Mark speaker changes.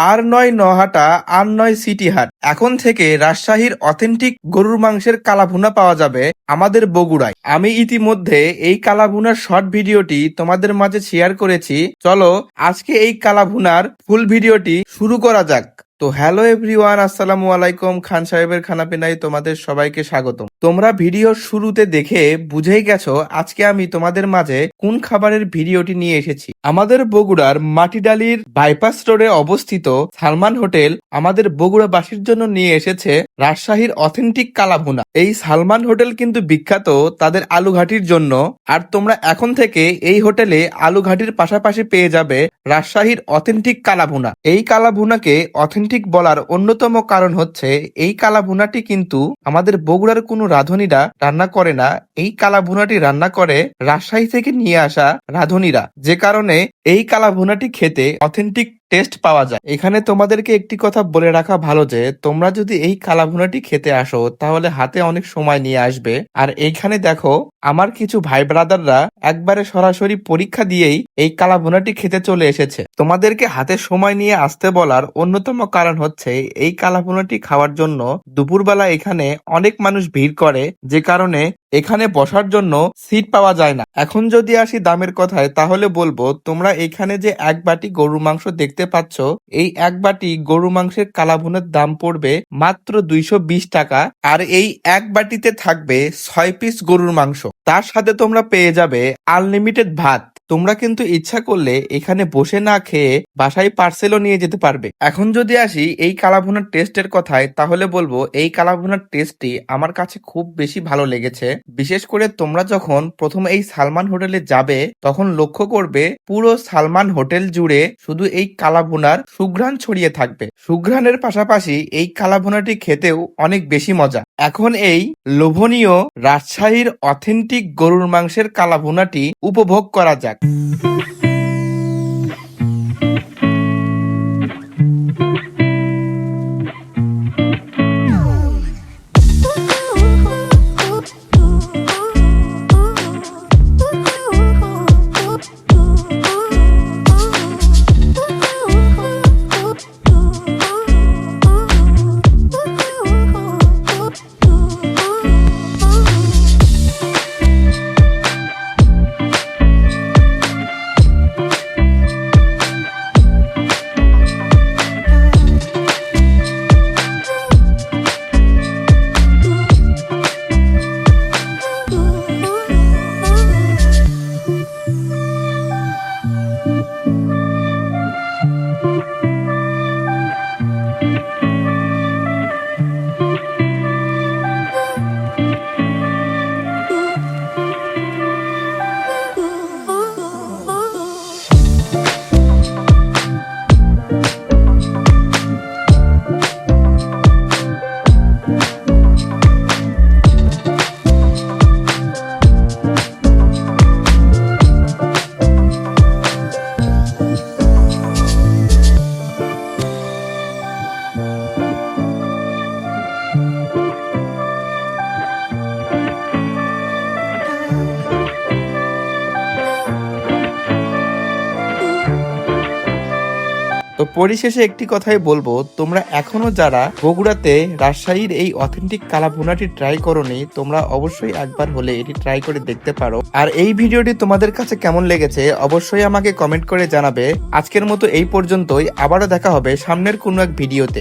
Speaker 1: আর নয় নহাটা, আর নয় সিটি হাট। এখন থেকে রাজশাহীর অথেন্টিক গরুর মাংসের কালাভুনা পাওয়া যাবে আমাদের বগুড়ায়। আমি ইতিমধ্যে এই কালাভুনার শর্ট ভিডিওটি তোমাদের মাঝে শেয়ার করেছি। চলো আজকে এই কালাভুনার ফুল ভিডিওটি শুরু করা যাক। তো হ্যালো এভরিওয়ান, আসসালামু আলাইকুম। খান সাহেবের খানাপিনায় তোমাদের সবাইকে স্বাগতম। তোমরা ভিডিওর শুরুতে দেখে বুঝেই গেছো আজকে আমি তোমাদের মাঝে কোন খাবারের ভিডিওটি নিয়ে এসেছি। আমাদের বগুড়ার মাটিডালির বাইপাস রোডে অবস্থিত সালমান হোটেল আমাদের বগুড়াবাসীর জন্য নিয়ে এসেছে রাজশাহীর অথেন্টিক কালাভুনা। এই সালমান হোটেল কিন্তু বিখ্যাত তাদের আলু ঘাটির জন্য, আর তোমরা এখন থেকে এই হোটেলে আলু ঘাটির পাশাপাশি পেয়ে যাবে রাজশাহীর অথেন্টিক কালাভুনা। এই কালাভুনাকে অথেন্টিক বলার অন্যতম কারণ হচ্ছে এই কালাভুনাটি কিন্তু আমাদের বগুড়ার কোনো রাঁধুনিরা রান্না করে না। এই কালাভুনাটি রান্না করে রাজশাহী থেকে নিয়ে আসা রাঁধুনিরা, যে কারণে এই কালাভুনাটি খেতে অথেন্টিক টেস্ট পাওয়া যায়। এখানে তোমাদেরকে একটি কথা বলে রাখা ভালো যে তোমরা যদি এই কালাভুনাটি খেতে আসো তাহলে হাতে অনেক সময় নিয়ে আসবে। আর এইখানে দেখো আমার কিছু ভাই ব্রাদাররা একবারে সরাসরি পরীক্ষা দিয়েই এই কালাভুনাটি খেতে চলে এসেছে। তোমাদেরকে হাতে সময় নিয়ে আসতে বলার অন্যতম কারণ হচ্ছে এই কালাভুনাটি খাওয়ার জন্য দুপুরবেলা এখানে অনেক মানুষ ভিড় করে, যে কারণে এখানে বসার জন্য সিট পাওয়া যায় না। এখন যদি আসি দামের কথায় তাহলে বলবো তোমরা এখানে যে এক বাটি গরুর মাংস দেখতে পাচ্ছ, এই এক বাটি গরু মাংসের কালাভুনার দাম পড়বে মাত্র 220 টাকা। আর এই এক বাটিতে থাকবে 6 পিস গরুর মাংস, তার সাথে তোমরা পেয়ে যাবে আনলিমিটেড ভাত। তোমরা কিন্তু ইচ্ছা করলে এখানে বসে না খেয়ে বাসায় পার্সেলও নিয়ে যেতে পারবে। এখন যদি আসি এই কালাভুনার টেস্টের কথায় তাহলে বলবো এই কালাভুনার টেস্টটি আমার কাছে খুব বেশি ভালো লেগেছে। বিশেষ করে তোমরা যখন প্রথম এই সালমান হোটেলে যাবে তখন লক্ষ্য করবে পুরো সালমান হোটেল জুড়ে শুধু এই কালাভুনার সুঘ্রাণ ছড়িয়ে থাকবে। সুঘ্রাণের পাশাপাশি এই কালাভুনাটি খেতেও অনেক বেশি মজা। এখন এই লোভনীয় রাজশাহীর অথেন্টিক গরুর মাংসের কালাভুনাটি উপভোগ করা যাক। তো পরিশেষে একটি কথাই বলবো, তোমরা এখনো যারা বগুড়াতে রাজশাহীর এই অথেন্টিক কালাভুনাটি ট্রাই করোনি, তোমরা অবশ্যই একবার হলে এটি ট্রাই করে দেখতে পারো। আর এই ভিডিওটি তোমাদের কাছে কেমন লেগেছে অবশ্যই আমাকে কমেন্ট করে জানাবে। আজকের মতো এই পর্যন্তই, আবারও দেখা হবে সামনের কোনো এক ভিডিওতে।